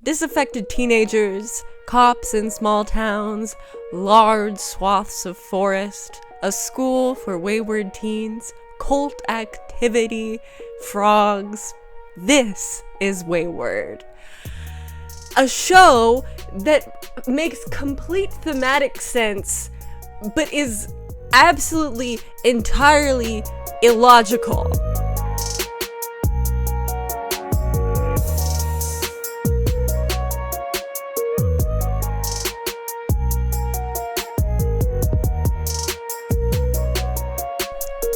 disaffected teenagers, cops in small towns, large swaths of forest, a school for wayward teens, cult activity, frogs. This is Wayward. A show that makes complete thematic sense, but is absolutely, entirely illogical.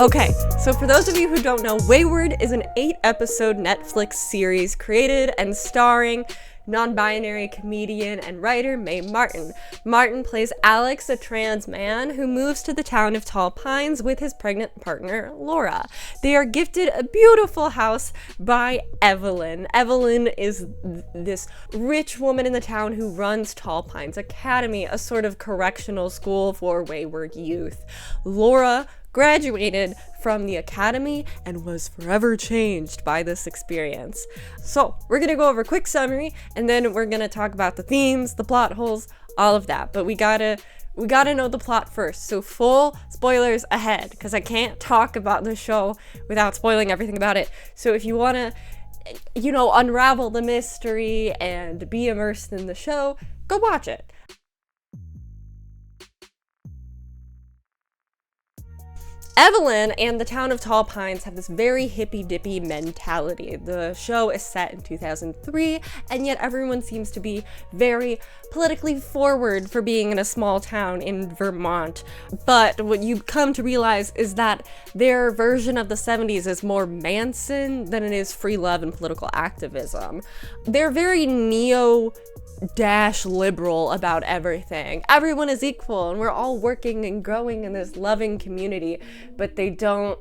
Okay, so for those of you who don't know, Wayward is an 8-episode Netflix series created and starring non-binary comedian and writer Mae Martin. Martin plays Alex, a trans man who moves to the town of Tall Pines with his pregnant partner, Laura. They are gifted a beautiful house by Evelyn. Evelyn is this rich woman in the town who runs Tall Pines Academy, a sort of correctional school for wayward youth. Laura graduated from the academy and was forever changed by this experience. So we're gonna go over a quick summary and then we're gonna talk about the themes, the plot holes, all of that. But we gotta know the plot first. So full spoilers ahead, because I can't talk about the show without spoiling everything about it. So if you wanna, unravel the mystery and be immersed in the show, go watch it. Evelyn and the town of Tall Pines have this very hippy-dippy mentality. The show is set in 2003, and yet everyone seems to be very politically forward for being in a small town in Vermont. But what you come to realize is that their version of the 70s is more Manson than it is free love and political activism. They're very liberal about everything. Everyone is equal and we're all working and growing in this loving community, but they don't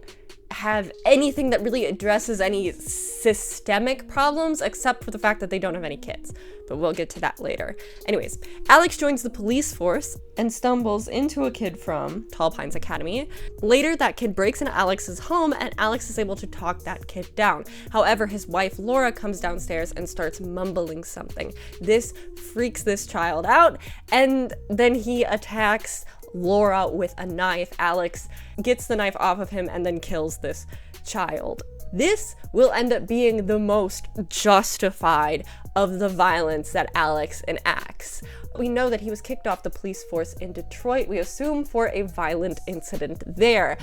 have anything that really addresses any systemic problems except for the fact that they don't have any kids. But we'll get to that later. Anyways, Alex joins the police force and stumbles into a kid from Tall Pines Academy. Later, that kid breaks into Alex's home and Alex is able to talk that kid down. However, his wife Laura comes downstairs and starts mumbling something. This freaks this child out, and then he attacks Laura with a knife. Alex gets the knife off of him and then kills this child. This will end up being the most justified of the violence that Alex enacts. We know that he was kicked off the police force in Detroit, we assume for a violent incident there.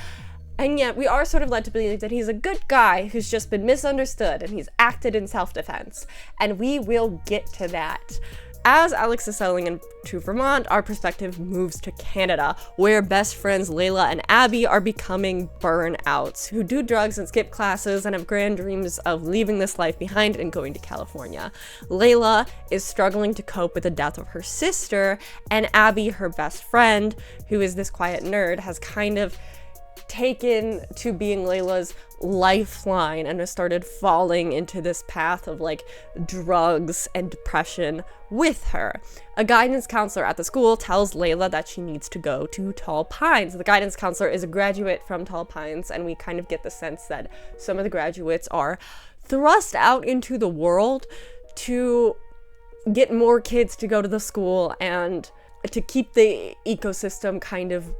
And yet we are sort of led to believe that he's a good guy who's just been misunderstood and he's acted in self-defense. And we will get to that. As Alex is settling into Vermont, our perspective moves to Canada, where best friends Layla and Abby are becoming burnouts, who do drugs and skip classes and have grand dreams of leaving this life behind and going to California. Layla is struggling to cope with the death of her sister, and Abby, her best friend, who is this quiet nerd, has kind of taken to being Layla's lifeline and has started falling into this path of drugs and depression with her. A guidance counselor at the school tells Layla that she needs to go to Tall Pines. The guidance counselor is a graduate from Tall Pines, and we kind of get the sense that some of the graduates are thrust out into the world to get more kids to go to the school and to keep the ecosystem kind of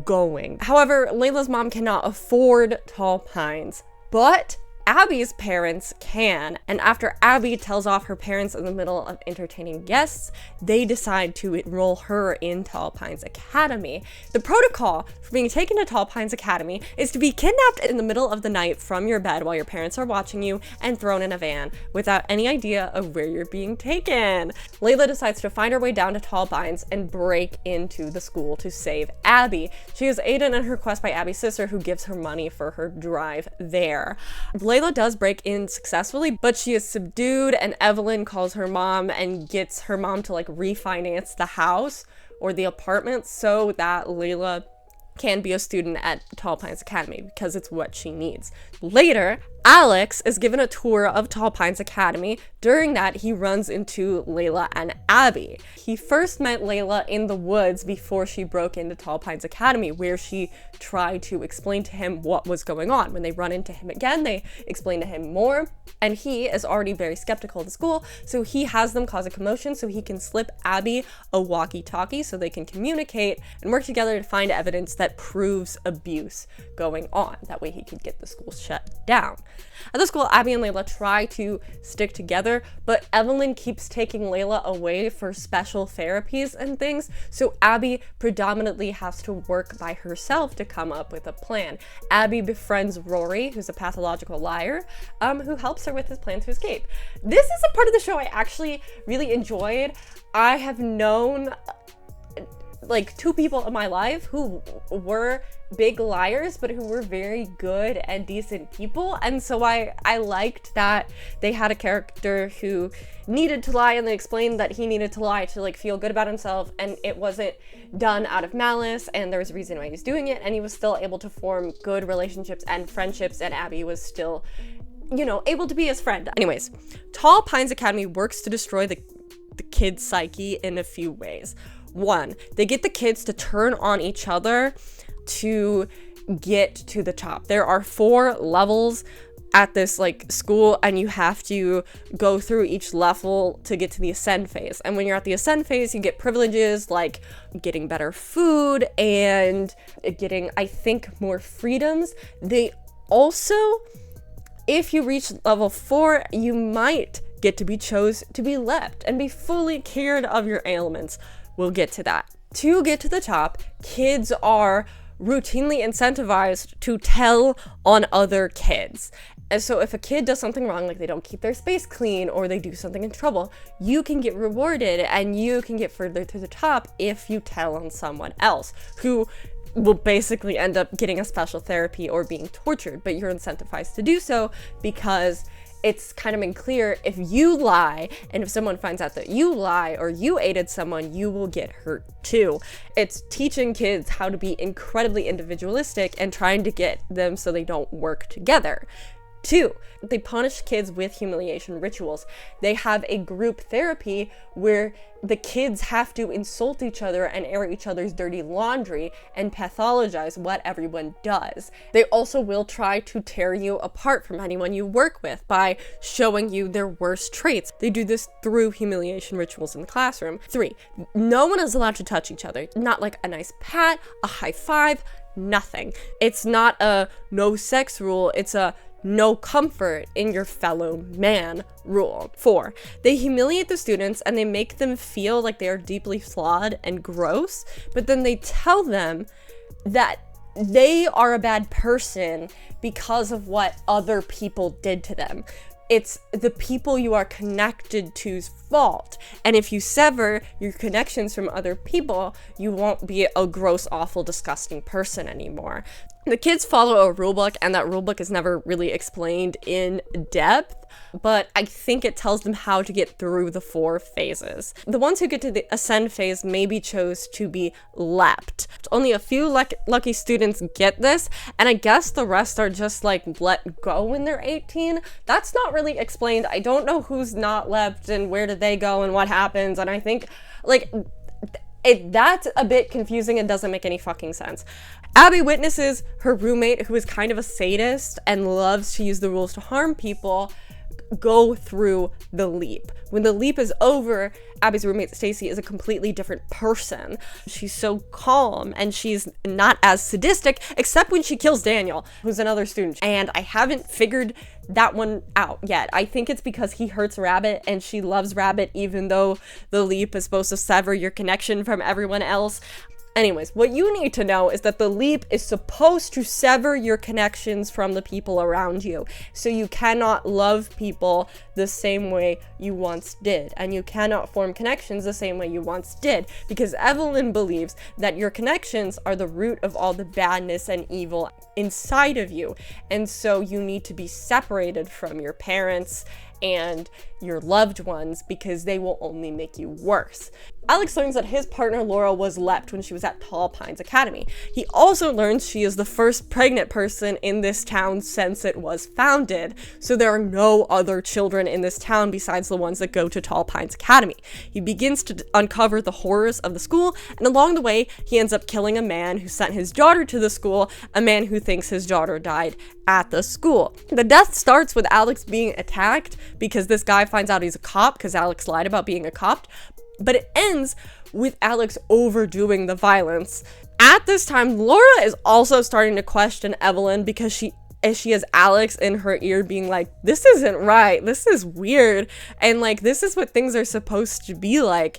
going. However, Layla's mom cannot afford Tall Pines, but Abby's parents can, and after Abby tells off her parents in the middle of entertaining guests, they decide to enroll her in Tall Pines Academy. The protocol for being taken to Tall Pines Academy is to be kidnapped in the middle of the night from your bed while your parents are watching you and thrown in a van without any idea of where you're being taken. Layla decides to find her way down to Tall Pines and break into the school to save Abby. She is aided in her quest by Abby's sister, who gives her money for her drive there. Layla does break in successfully, but she is subdued, and Evelyn calls her mom and gets her mom to refinance the house or the apartment so that Layla can be a student at Tall Pines Academy because it's what she needs. Later, Alex is given a tour of Tall Pines Academy. During that, he runs into Layla and Abby. He first met Layla in the woods before she broke into Tall Pines Academy, where she tried to explain to him what was going on. When they run into him again, they explain to him more, and he is already very skeptical of the school, so he has them cause a commotion so he can slip Abby a walkie-talkie so they can communicate and work together to find evidence that proves abuse going on. That way he could get the school shut down. At the school, Abby and Layla try to stick together, but Evelyn keeps taking Layla away for special therapies and things, so Abby predominantly has to work by herself to come up with a plan. Abby befriends Rory, who's a pathological liar, who helps her with his plan to escape. This is a part of the show I actually really enjoyed. I have known like 2 people in my life who were big liars, but who were very good and decent people, and so I liked that they had a character who needed to lie, and they explained that he needed to lie to like feel good about himself, and it wasn't done out of malice, and there was a reason why he was doing it, and he was still able to form good relationships and friendships, and Abby was still, you know, able to be his friend. Anyways, Tall Pines Academy works to destroy the kids' psyche in a few ways. 1, they get the kids to turn on each other to get to the top. There are 4 levels at this like school, and you have to go through each level to get to the ascend phase. And when you're at the ascend phase, you get privileges like getting better food and getting, I think, more freedoms. They also, if you reach level 4, you might get to be chose to be left and be fully cured of your ailments. We'll get to that. To get to the top, kids are routinely incentivized to tell on other kids. And so if a kid does something wrong, like they don't keep their space clean or they do something in trouble, you can get rewarded and you can get further to the top if you tell on someone else who will basically end up getting a special therapy or being tortured, but you're incentivized to do so because it's kind of been clear, if you lie and if someone finds out that you lie or you aided someone, you will get hurt too. It's teaching kids how to be incredibly individualistic and trying to get them so they don't work together. 2, they punish kids with humiliation rituals. They have a group therapy where the kids have to insult each other and air each other's dirty laundry and pathologize what everyone does. They also will try to tear you apart from anyone you work with by showing you their worst traits. They do this through humiliation rituals in the classroom. 3, no one is allowed to touch each other. Not like a nice pat, a high five, nothing. It's not a no sex rule, it's a no comfort in your fellow man rule. 4, they humiliate the students and they make them feel like they are deeply flawed and gross, but then they tell them that they are a bad person because of what other people did to them. It's the people you are connected to's fault. And if you sever your connections from other people, you won't be a gross, awful, disgusting person anymore. The kids follow a rulebook, and that rulebook is never really explained in depth, but I think it tells them how to get through the 4 phases. The ones who get to the ascend phase maybe chose to be leapt. Only a few lucky students get this, and I guess the rest are just like let go when they're 18. That's not really explained. I don't know who's not leapt and where did they go and what happens, and I think like that's a bit confusing and doesn't make any fucking sense. Abby witnesses her roommate, who is kind of a sadist and loves to use the rules to harm people, go through the leap. When the leap is over, Abby's roommate Stacy is a completely different person. She's so calm and she's not as sadistic, except when she kills Daniel, who's another student. And I haven't figured that one out yet. I think it's because he hurts Rabbit and she loves Rabbit, even though the leap is supposed to sever your connection from everyone else. Anyways, what you need to know is that the leap is supposed to sever your connections from the people around you. So you cannot love people the same way you once did. And you cannot form connections the same way you once did. Because Evelyn believes that your connections are the root of all the badness and evil inside of you. And so you need to be separated from your parents and your loved ones, because they will only make you worse. Alex learns that his partner Laura was leapt when she was at Tall Pines Academy. He also learns she is the first pregnant person in this town since it was founded, so there are no other children in this town besides the ones that go to Tall Pines Academy. He begins to uncover the horrors of the school, and along the way, he ends up killing a man who sent his daughter to the school, a man who thinks his daughter died at the school. The death starts with Alex being attacked because this guy finds out he's a cop because Alex lied about being a cop, but it ends with Alex overdoing the violence. At this time, Laura is also starting to question Evelyn because she has Alex in her ear being like, this isn't right, this is weird, and like, this is what things are supposed to be like.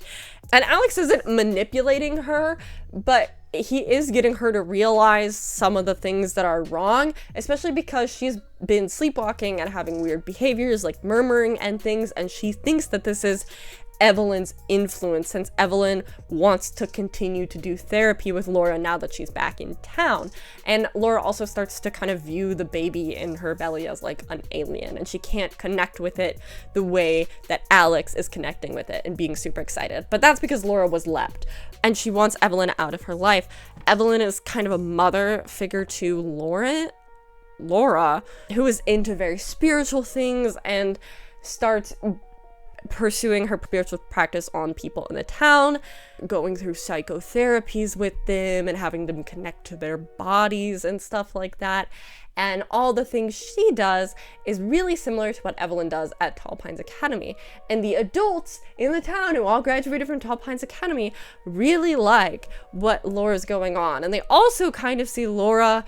And Alex isn't manipulating her, but he is getting her to realize some of the things that are wrong, especially because she's been sleepwalking and having weird behaviors like murmuring and things, and she thinks that this is Evelyn's influence, since Evelyn wants to continue to do therapy with Laura now that she's back in town. And Laura also starts to kind of view the baby in her belly as like an alien, and she can't connect with it the way that Alex is connecting with it and being super excited. But that's because Laura was leapt, and she wants Evelyn out of her life. Evelyn is kind of a mother figure to Laura, who is into very spiritual things and starts pursuing her spiritual practice on people in the town, going through psychotherapies with them and having them connect to their bodies and stuff like that. And all the things she does is really similar to what Evelyn does at Tall Pines Academy. And the adults in the town who all graduated from Tall Pines Academy really like what Laura's going on. And they also kind of see Laura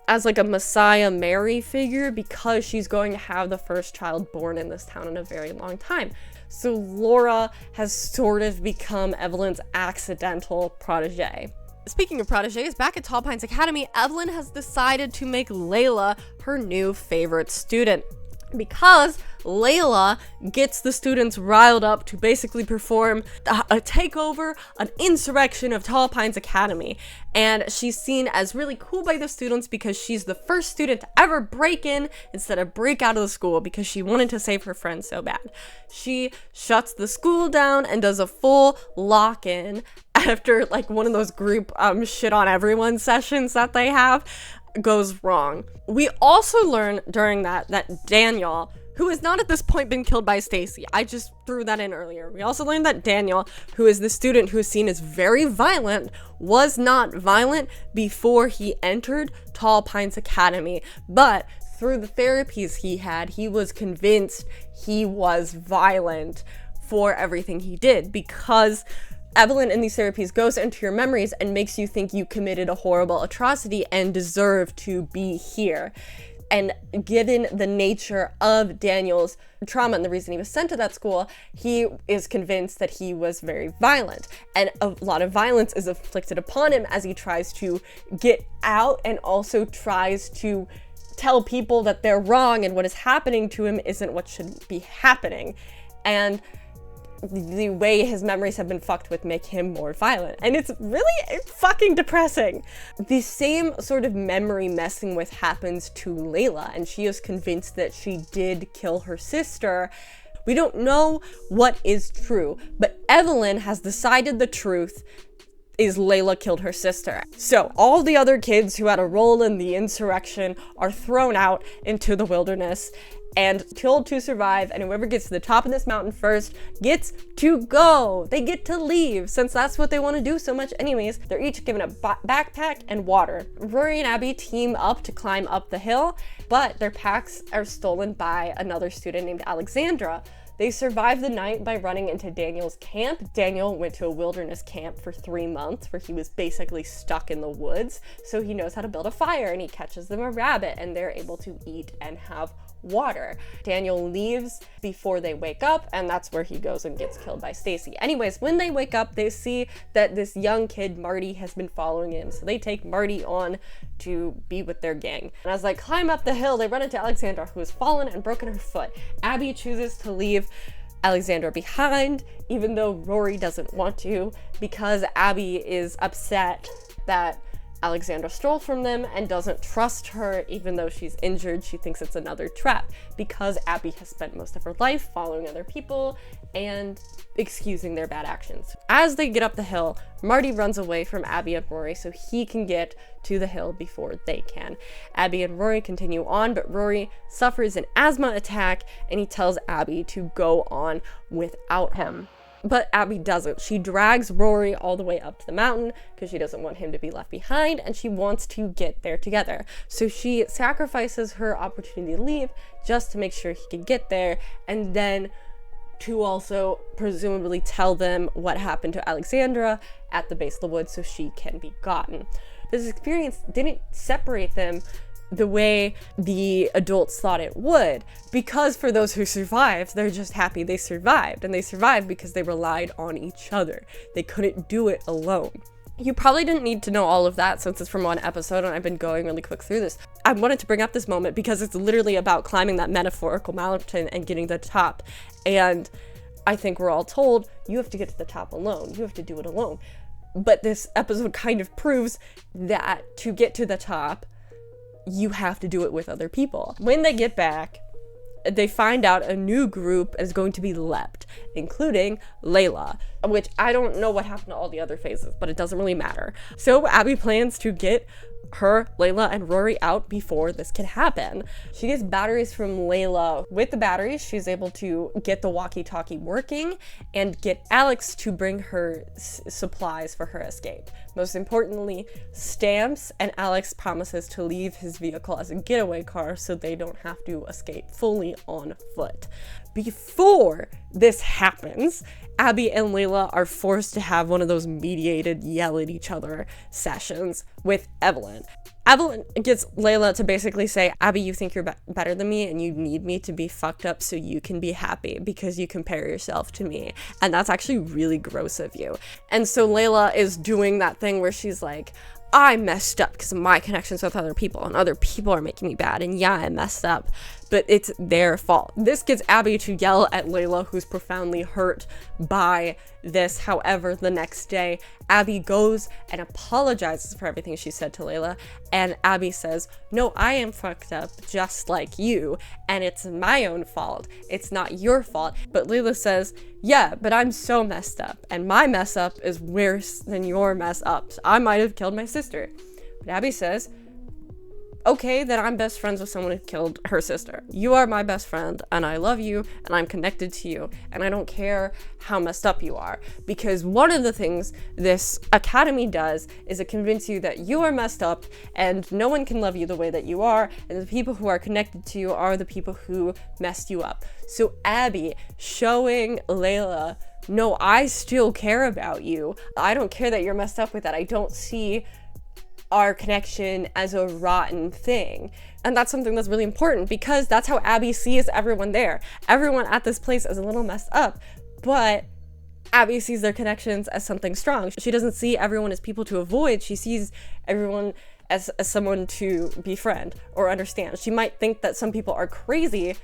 as like a Messiah Mary figure because she's going to have the first child born in this town in a very long time. So Laura has sort of become Evelyn's accidental protege. Speaking of proteges, back at Tall Pines Academy, Evelyn has decided to make Layla her new favorite student, because Layla gets the students riled up to basically perform a takeover, an insurrection of Tall Pines Academy. And she's seen as really cool by the students because she's the first student to ever break in instead of break out of the school, because she wanted to save her friends so bad. She shuts the school down and does a full lock-in after like one of those group shit on everyone sessions that they have goes wrong. We also learn during that Daniel, who has not at this point been killed by Stacy, I just threw that in earlier. We also learned that Daniel, who is the student who is seen as very violent, was not violent before he entered Tall Pines Academy, but through the therapies he had, he was convinced he was violent for everything he did, because Evelyn in these therapies goes into your memories and makes you think you committed a horrible atrocity and deserve to be here. And given the nature of Daniel's trauma and the reason he was sent to that school, he is convinced that he was very violent. And a lot of violence is inflicted upon him as he tries to get out and also tries to tell people that they're wrong and what is happening to him isn't what should be happening. And the way his memories have been fucked with make him more violent. And it's really fucking depressing. The same sort of memory messing with happens to Layla, and she is convinced that she did kill her sister. We don't know what is true, but Evelyn has decided the truth is Layla killed her sister. So all the other kids who had a role in the insurrection are thrown out into the wilderness and killed to survive, and whoever gets to the top of this mountain first gets to go. They get to leave, since that's what they want to do so much anyways. They're each given a backpack and water. Rory and Abby team up to climb up the hill, but their packs are stolen by another student named Alexandra. They survive the night by running into Daniel's camp. Daniel went to a wilderness camp for 3 months where he was basically stuck in the woods, so he knows how to build a fire, and he catches them a rabbit, and they're able to eat and have water. Daniel leaves before they wake up, and that's where he goes and gets killed by Stacy. Anyways, when they wake up, they see that this young kid, Marty, has been following him, so they take Marty on to be with their gang. And as they climb up the hill, they run into Alexandra, who has fallen and broken her foot. Abby chooses to leave Alexandra behind, even though Rory doesn't want to, because Abby is upset that Alexandra stole from them and doesn't trust her even though she's injured. She thinks it's another trap because Abby has spent most of her life following other people and excusing their bad actions. As they get up the hill, Marty runs away from Abby and Rory so he can get to the hill before they can. Abby and Rory continue on, but Rory suffers an asthma attack and he tells Abby to go on without him. But Abby doesn't. She drags Rory all the way up to the mountain because she doesn't want him to be left behind and she wants to get there together. So she sacrifices her opportunity to leave just to make sure he can get there and then to also presumably tell them what happened to Alexandra at the base of the woods so she can be gotten. This experience didn't separate them the way the adults thought it would, because for those who survived, they're just happy they survived, and they survived because they relied on each other. They couldn't do it alone. You probably didn't need to know all of that since it's from one episode and I've been going really quick through this. I wanted to bring up this moment because it's literally about climbing that metaphorical mountain and getting to the top. And I think we're all told you have to get to the top alone. You have to do it alone. But this episode kind of proves that to get to the top, you have to do it with other people. When they get back, they find out a new group is going to be leapt, including Layla, which I don't know what happened to all the other phases, but it doesn't really matter. So Abby plans to get her, Layla, and Rory out before this can happen. She gets batteries from Layla. With the batteries, she's able to get the walkie-talkie working and get Alex to bring her supplies for her escape. Most importantly, stamps, and Alex promises to leave his vehicle as a getaway car so they don't have to escape fully on foot. Before this happens, Abby and Layla are forced to have one of those mediated yell at each other sessions with Evelyn. Evelyn gets Layla to basically say, Abby, you think you're better than me and you need me to be fucked up so you can be happy because you compare yourself to me. And that's actually really gross of you. And so Layla is doing that thing where she's like, I messed up because of my connections with other people and other people are making me bad. And yeah, I messed up, but it's their fault. This gets Abby to yell at Layla, who's profoundly hurt by this. However, the next day, Abby goes and apologizes for everything she said to Layla. And Abby says, no, I am fucked up just like you. And it's my own fault. It's not your fault. But Layla says, yeah, but I'm so messed up. And my mess up is worse than your mess ups. I might have killed my sister. But Abby says, okay, then I'm best friends with someone who killed her sister. You are my best friend, and I love you, and I'm connected to you, and I don't care how messed up you are. Because one of the things this academy does is it convinces you that you are messed up, and no one can love you the way that you are, and the people who are connected to you are the people who messed you up. So Abby showing Layla, no, I still care about you. I don't care that you're messed up with that. I don't see our connection as a rotten thing. And that's something that's really important because that's how Abby sees everyone there. Everyone at this place is a little messed up, but Abby sees their connections as something strong. She doesn't see everyone as people to avoid. She sees everyone as someone to befriend or understand. She might think that some people are crazy,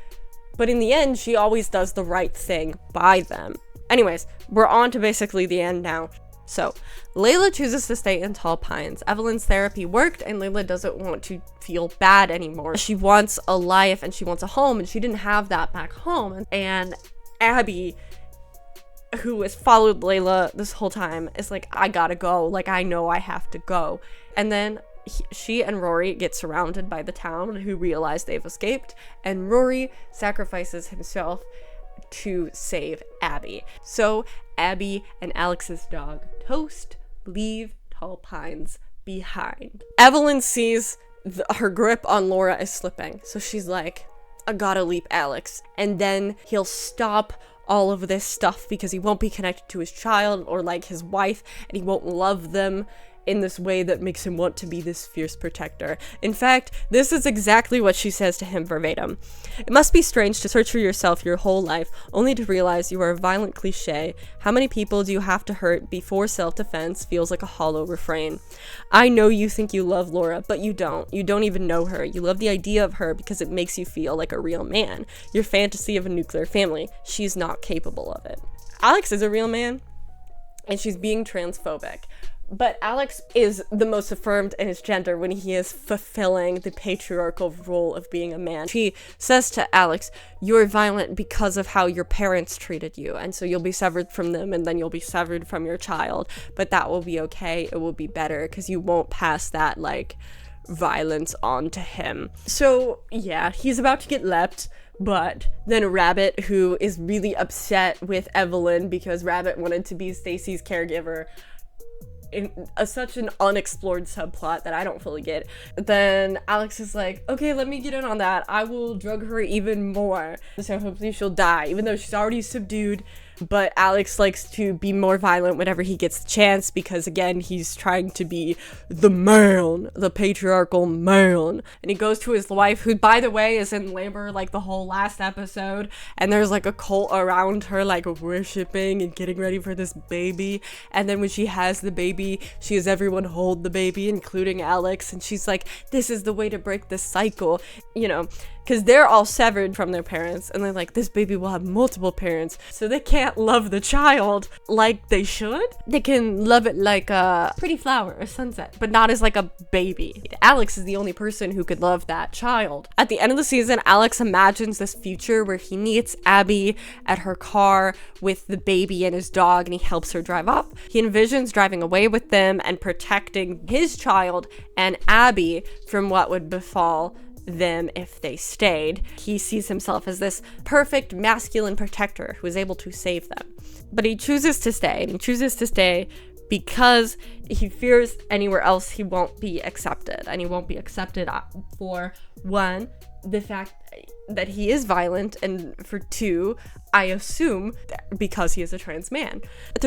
but in the end, she always does the right thing by them. Anyways, we're on to basically the end now. So, Layla chooses to stay in Tall Pines. Evelyn's therapy worked and Layla doesn't want to feel bad anymore. She wants a life and she wants a home and she didn't have that back home. And Abby, who has followed Layla this whole time, is like, I gotta go. Like, I know I have to go. And then she and Rory get surrounded by the town who realize they've escaped. And Rory sacrifices himself to save Abby. So Abby and Alex's dog Toast leave Tall Pines behind. Evelyn sees her grip on Laura is slipping, so she's like, I gotta leap Alex. And then he'll stop all of this stuff because he won't be connected to his child or like his wife, and he won't love them in this way that makes him want to be this fierce protector. In fact, this is exactly what she says to him verbatim. It must be strange to search for yourself your whole life, only to realize you are a violent cliche. How many people do you have to hurt before self-defense feels like a hollow refrain? I know you think you love Laura, but you don't. You don't even know her. You love the idea of her because it makes you feel like a real man. Your fantasy of a nuclear family. She's not capable of it. Alex is a real man, and she's being transphobic. But Alex is the most affirmed in his gender when he is fulfilling the patriarchal role of being a man. She says to Alex, you're violent because of how your parents treated you, and so you'll be severed from them, and then you'll be severed from your child, but that will be okay. It will be better because you won't pass that, like, violence on to him. So yeah, he's about to get leapt, but then Rabbit, who is really upset with Evelyn because Rabbit wanted to be Stacy's caregiver, in such an unexplored subplot that I don't fully get. Then Alex is like, okay, let me get in on that. I will drug her even more, so hopefully she'll die, even though she's already subdued. But Alex likes to be more violent whenever he gets the chance because, again, he's trying to be the man, the patriarchal man. And he goes to his wife, who, by the way, is in labor like the whole last episode. And there's like a cult around her, like worshiping and getting ready for this baby. And then when she has the baby, she has everyone hold the baby, including Alex. And she's like, this is the way to break the cycle, you know, because they're all severed from their parents, and they're like, this baby will have multiple parents, so they can't love the child like they should. They can love it like a pretty flower or sunset, but not as like a baby. Alex is the only person who could love that child. At the end of the season, Alex imagines this future where he meets Abby at her car with the baby and his dog, and he helps her drive up. He envisions driving away with them and protecting his child and Abby from what would befall them if they stayed. He sees himself as this perfect masculine protector who is able to save them. But he chooses to stay, and he chooses to stay because he fears anywhere else he won't be accepted. And he won't be accepted for, one, the fact that he is violent, and for two, I assume because he is a trans man.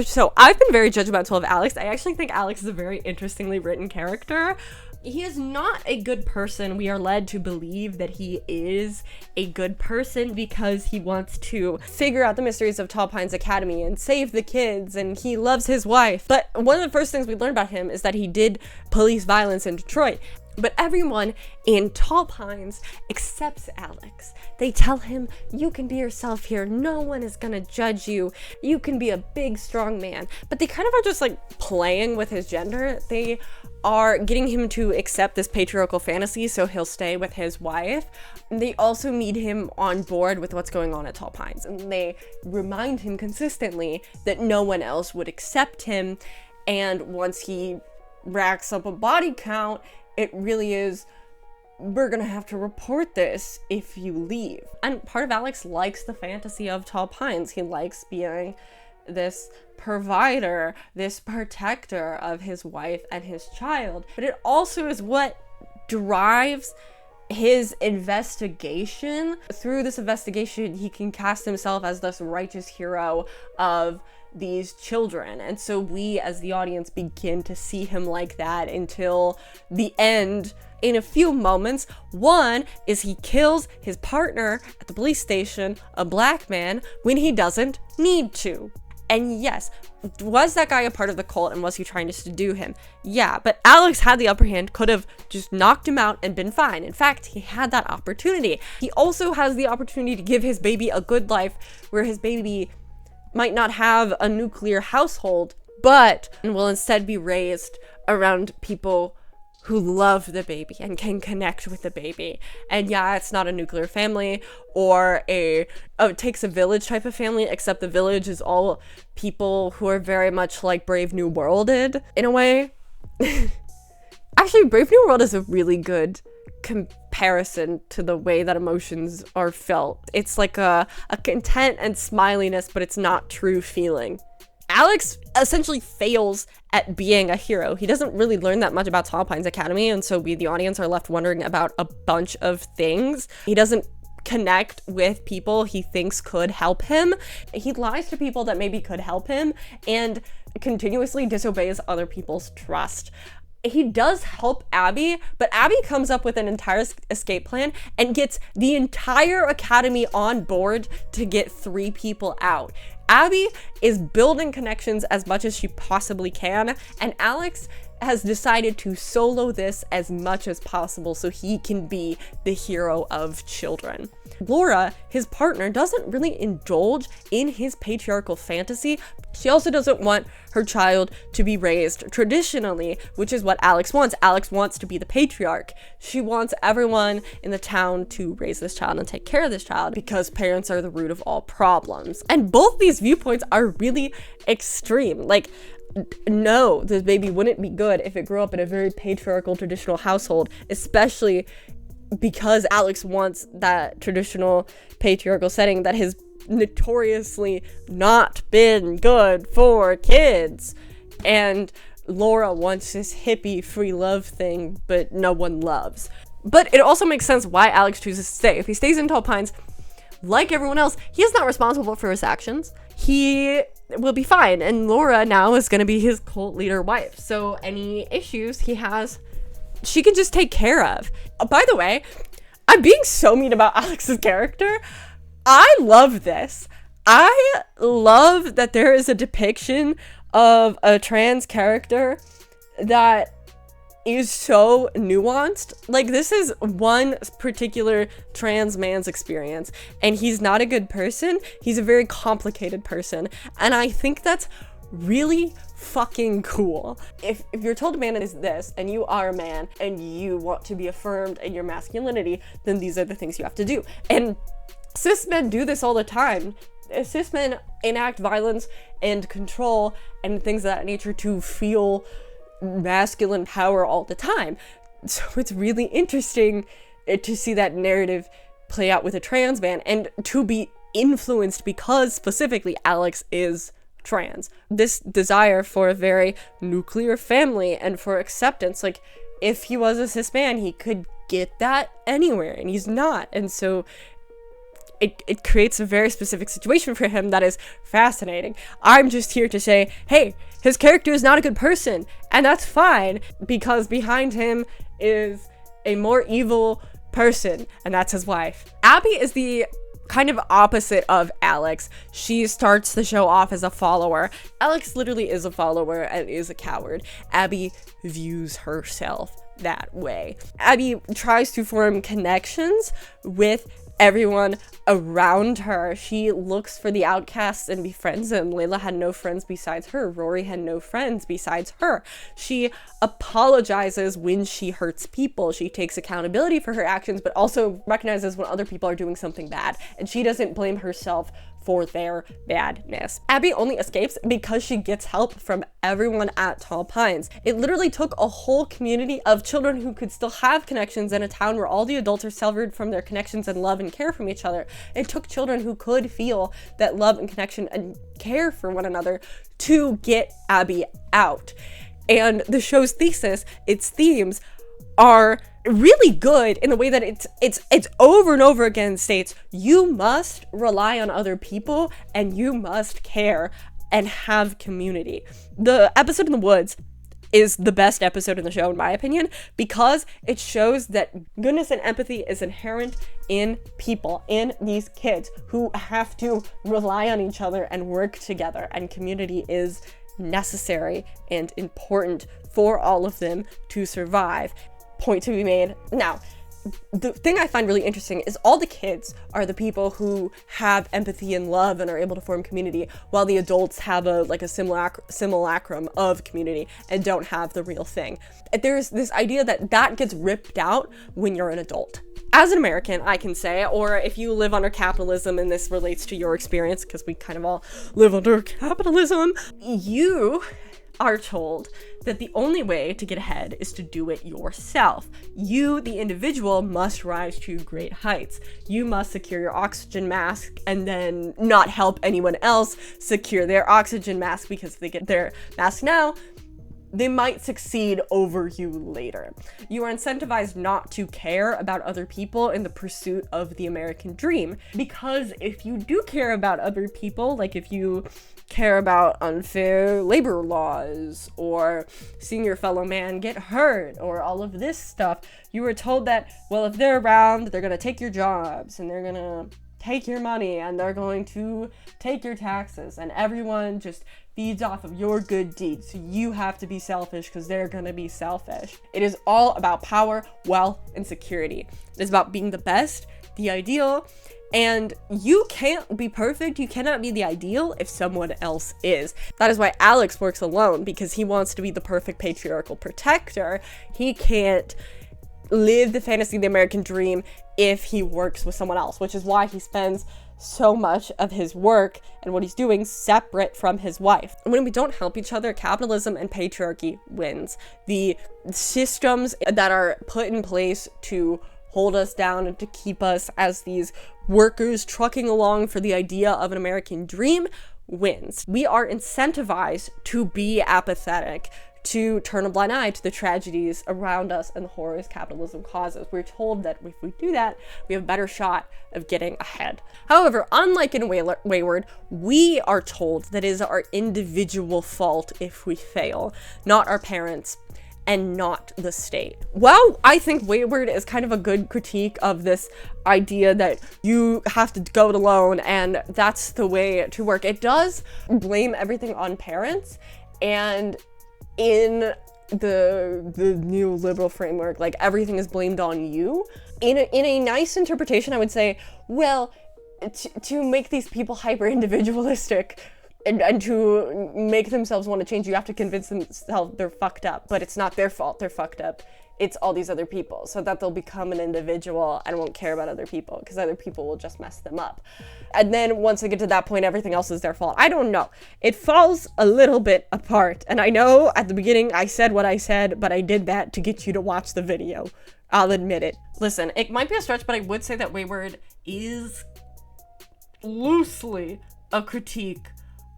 So I've been very judgmental of Alex. I actually think Alex is a very interestingly written character. He is not a good person. We are led to believe that he is a good person because he wants to figure out the mysteries of Tall Pines Academy and save the kids, and he loves his wife. But one of the first things we learn about him is that he did police violence in Detroit. But everyone in Tall Pines accepts Alex. They tell him, you can be yourself here. No one is gonna judge you. You can be a big, strong man. But they kind of are just like playing with his gender. They are getting him to accept this patriarchal fantasy so he'll stay with his wife. And they also need him on board with what's going on at Tall Pines. And they remind him consistently that no one else would accept him. And once he racks up a body count, it really is, we're gonna have to report this if you leave. And part of Alex likes the fantasy of Tall Pines. He likes being this provider, this protector of his wife and his child. But it also is what drives his investigation. Through this investigation, he can cast himself as this righteous hero of these children, and so we as the audience begin to see him like that until the end in a few moments. One is he kills his partner at the police station, a black man, when he doesn't need to. And yes, was that guy a part of the cult, and was he trying to subdue him? Yeah, but Alex had the upper hand, could have just knocked him out and been fine. In fact, he had that opportunity. He also has the opportunity to give his baby a good life where his baby might not have a nuclear household, but will instead be raised around people who love the baby and can connect with the baby. And yeah, it's not a nuclear family or it takes a village type of family, except the village is all people who are very much like Brave New Worlded in a way. Actually, Brave New World is a really good comparison to the way that emotions are felt. It's like a content and smiliness, but it's not true feeling. Alex essentially fails at being a hero. He doesn't really learn that much about Tall Pines Academy, and so we, the audience, are left wondering about a bunch of things. He doesn't connect with people he thinks could help him. He lies to people that maybe could help him and continuously disobeys other people's trust. He does help Abby, but Abby comes up with an entire escape plan and gets the entire academy on board to get 3 people out. Abby is building connections as much as she possibly can, and Alex has decided to solo this as much as possible so he can be the hero of children. Laura, his partner, doesn't really indulge in his patriarchal fantasy. She also doesn't want her child to be raised traditionally, which is what Alex wants. Alex wants to be the patriarch. She wants everyone in the town to raise this child and take care of this child because parents are the root of all problems. And both these viewpoints are really extreme. Like, no, this baby wouldn't be good if it grew up in a very patriarchal traditional household, especially because Alex wants that traditional patriarchal setting that has notoriously not been good for kids. And Laura wants this hippie free love thing, but no one loves. But it also makes sense why Alex chooses to stay. If he stays in Tall Pines, like everyone else, he is not responsible for his actions. He will be fine, and Laura now is going to be his cult leader wife. So any issues he has, she can just take care of. By the way, I'm being so mean about Alex's character. I love this. I love that there is a depiction of a trans character that is so nuanced. Like, this is one particular trans man's experience, and he's not a good person. He's a very complicated person, and I think that's really fucking cool. If you're told a man is this, and you are a man, and you want to be affirmed in your masculinity, then these are the things you have to do. And cis men do this all the time. Cis men enact violence and control and things of that nature to feel masculine power all the time. So it's really interesting to see that narrative play out with a trans man and to be influenced because specifically Alex is trans. This desire for a very nuclear family and for acceptance, like if he was a cis man, he could get that anywhere, and he's not. And so it creates a very specific situation for him that is fascinating. I'm just here to say, hey, his character is not a good person, and that's fine, because behind him is a more evil person, and that's his wife. Abby is the kind of opposite of Alex. She starts the show off as a follower. Alex literally is a follower and is a coward. Abby views herself that way. Abby tries to form connections with everyone around her. She looks for the outcasts and befriends them. Layla had no friends besides her. Rory had no friends besides her. She apologizes when she hurts people. She takes accountability for her actions, but also recognizes when other people are doing something bad, and she doesn't blame herself for their badness. Abby only escapes because she gets help from everyone at Tall Pines. It literally took a whole community of children who could still have connections in a town where all the adults are severed from their connections and love and care from each other. It took children who could feel that love and connection and care for one another to get Abby out. And the show's thesis, its themes, are really good in the way that it's over and over again states you must rely on other people and you must care and have community. The episode in the woods is the best episode in the show in my opinion, because it shows that goodness and empathy is inherent in people, in these kids who have to rely on each other and work together, and community is necessary and important for all of them to survive. Point to be made. Now, the thing I find really interesting is all the kids are the people who have empathy and love and are able to form community, while the adults have a simulacrum of community and don't have the real thing. There's this idea that gets ripped out when you're an adult. As an American, I can say, or if you live under capitalism and this relates to your experience, because we kind of all live under capitalism, you are told that the only way to get ahead is to do it yourself. You, the individual, must rise to great heights. You must secure your oxygen mask and then not help anyone else secure their oxygen mask, because if they get their mask now, they might succeed over you later. You are incentivized not to care about other people in the pursuit of the American dream, because if you do care about other people, like if you care about unfair labor laws or seeing your fellow man get hurt or all of this stuff, you were told that, well, if they're around, they're gonna take your jobs and they're gonna take your money and they're going to take your taxes, and everyone just feeds off of your good deeds. So you have to be selfish because they're gonna be selfish. It is all about power, wealth, and security. It is about being the best, the ideal, and you can't be perfect. You cannot be the ideal if someone else is. That is why Alex works alone, because he wants to be the perfect patriarchal protector. He can't live the fantasy of the American dream if he works with someone else, which is why he spends so much of his work and what he's doing separate from his wife. And when we don't help each other, capitalism and patriarchy wins. The systems that are put in place to hold us down and to keep us as these workers trucking along for the idea of an American dream wins. We are incentivized to be apathetic, to turn a blind eye to the tragedies around us and the horrors capitalism causes. We're told that if we do that, we have a better shot of getting ahead. However, unlike in Wayward, we are told that it is our individual fault if we fail, not our parents and not the state. Well, I think Wayward is kind of a good critique of this idea that you have to go it alone and that's the way to work. It does blame everything on parents, and in the neoliberal framework, like, everything is blamed on you. In a nice interpretation, I would say, well, to make these people hyper individualistic and to make themselves want to change, you have to convince themselves they're fucked up, but it's not their fault they're fucked up. It's all these other people, so that they'll become an individual and won't care about other people, because other people will just mess them up. And then once they get to that point, everything else is their fault. I don't know. It falls a little bit apart. And I know at the beginning I said what I said, but I did that to get you to watch the video. I'll admit it. Listen, it might be a stretch, but I would say that Wayward is loosely a critique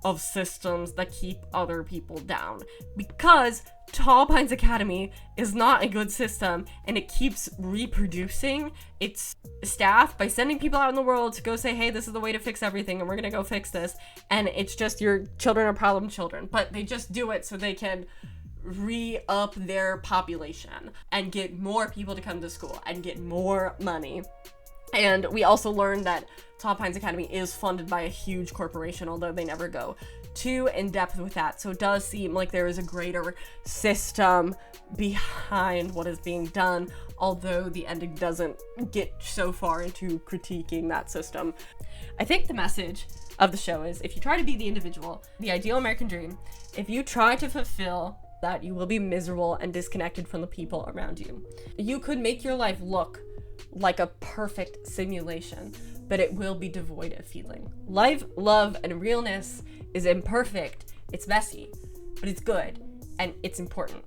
of systems that keep other people down, because Tall Pines Academy is not a good system, and it keeps reproducing its staff by sending people out in the world to go say, hey, this is the way to fix everything and we're gonna go fix this, and it's just your children are problem children, but they just do it so they can re-up their population and get more people to come to school and get more money. And we also learned that Tall Pines Academy is funded by a huge corporation, although they never go too in depth with that. So it does seem like there is a greater system behind what is being done, although the ending doesn't get so far into critiquing that system. I think the message of the show is, if you try to be the individual, the ideal American dream, if you try to fulfill that, you will be miserable and disconnected from the people around you. You could make your life look like a perfect simulation, but it will be devoid of feeling. Life, love, and realness is imperfect, it's messy, but it's good, and it's important.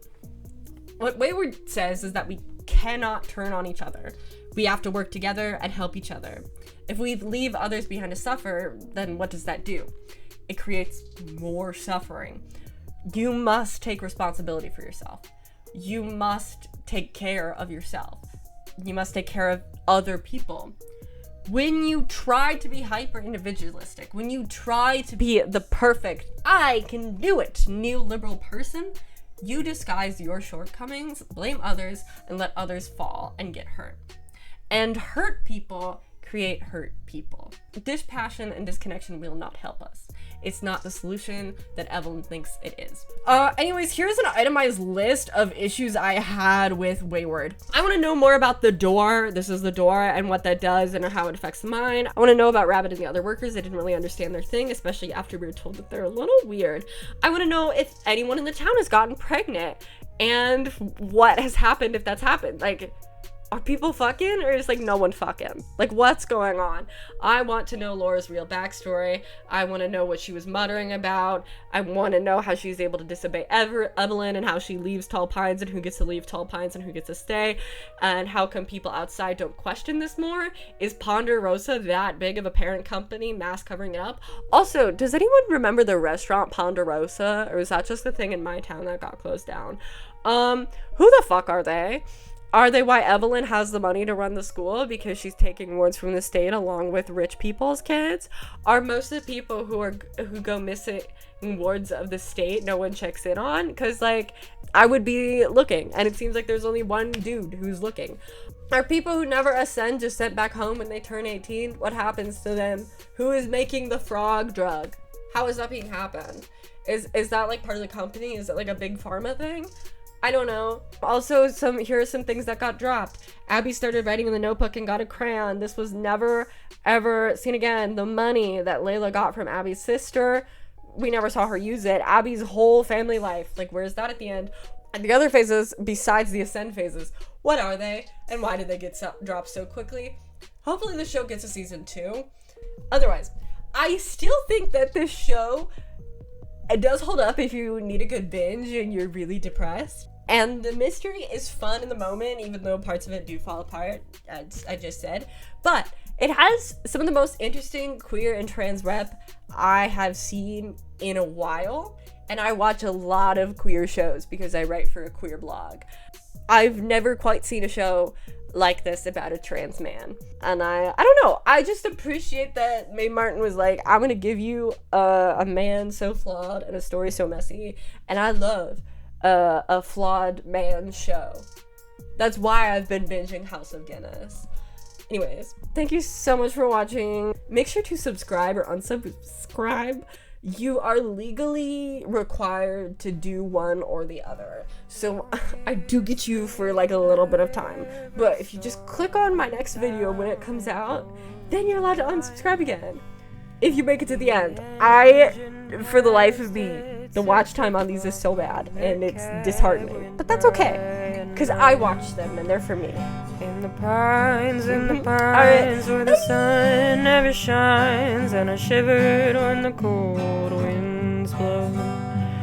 What Wayward says is that we cannot turn on each other. We have to work together and help each other. If we leave others behind to suffer, then what does that do? It creates more suffering. You must take responsibility for yourself. You must take care of yourself. You must take care of other people. When you try to be hyper individualistic, when you try to be the perfect, I can do it, neoliberal person, you disguise your shortcomings, blame others, and let others fall and get hurt. And hurt people create hurt people. Dispassion and disconnection will not help us. It's not the solution that Evelyn thinks it is. Anyways, here's an itemized list of issues I had with Wayward. I want to know more about the door. This is the door and what that does and how it affects the mind. I want to know about Rabbit and the other workers. I didn't really understand their thing, especially after we were told that they're a little weird. I want to know if anyone in the town has gotten pregnant and what has happened if that's happened. Like, are people fucking, or is like no one fucking? Like, what's going on? I want to know Laura's real backstory. I want to know what she was muttering about. I want to know how she's able to disobey Evelyn, and how she leaves Tall Pines, and who gets to leave Tall Pines and who gets to stay, and how come people outside don't question this more? Is Ponderosa that big of a parent company, mass covering it up? Also, does anyone remember the restaurant Ponderosa, or is that just a thing in my town that got closed down? Who the fuck are they? Are they why Evelyn has the money to run the school because she's taking wards from the state along with rich people's kids? Are most of the people who go missing wards of the state no one checks in on? Because, like, I would be looking, and it seems like there's only one dude who's looking. Are people who never ascend just sent back home when they turn 18? What happens to them? Who is making the frog drug? How is that being happened? Is that like part of the company? Is it like a big pharma thing? I don't know. Also, here are some things that got dropped. Abby started writing in the notebook and got a crayon. This was never, ever seen again. The money that Layla got from Abby's sister, we never saw her use it. Abby's whole family life, like, where's that at the end? And the other phases, besides the ascend phases, what are they? And why did they get dropped so quickly? Hopefully the show gets a season 2. Otherwise, I still think that this show, it does hold up if you need a good binge and you're really depressed. And the mystery is fun in the moment, even though parts of it do fall apart, as I just said. But it has some of the most interesting queer and trans rep I have seen in a while. And I watch a lot of queer shows because I write for a queer blog. I've never quite seen a show like this about a trans man. And I don't know, I just appreciate that Mae Martin was like, I'm gonna give you a man so flawed and a story so messy. And I love a flawed man show. That's why I've been binging House of Guinness. Anyways, thank you so much for watching. Make sure to subscribe or unsubscribe. You are legally required to do one or the other. So I do get you for like a little bit of time. But if you just click on my next video when it comes out, then you're allowed to unsubscribe again. If you make it to the end. For the life of me, the watch time on these is so bad and it's disheartening. But that's okay, because I watch them and they're for me. In the pines, where the sun never shines, and I shivered when the cold wind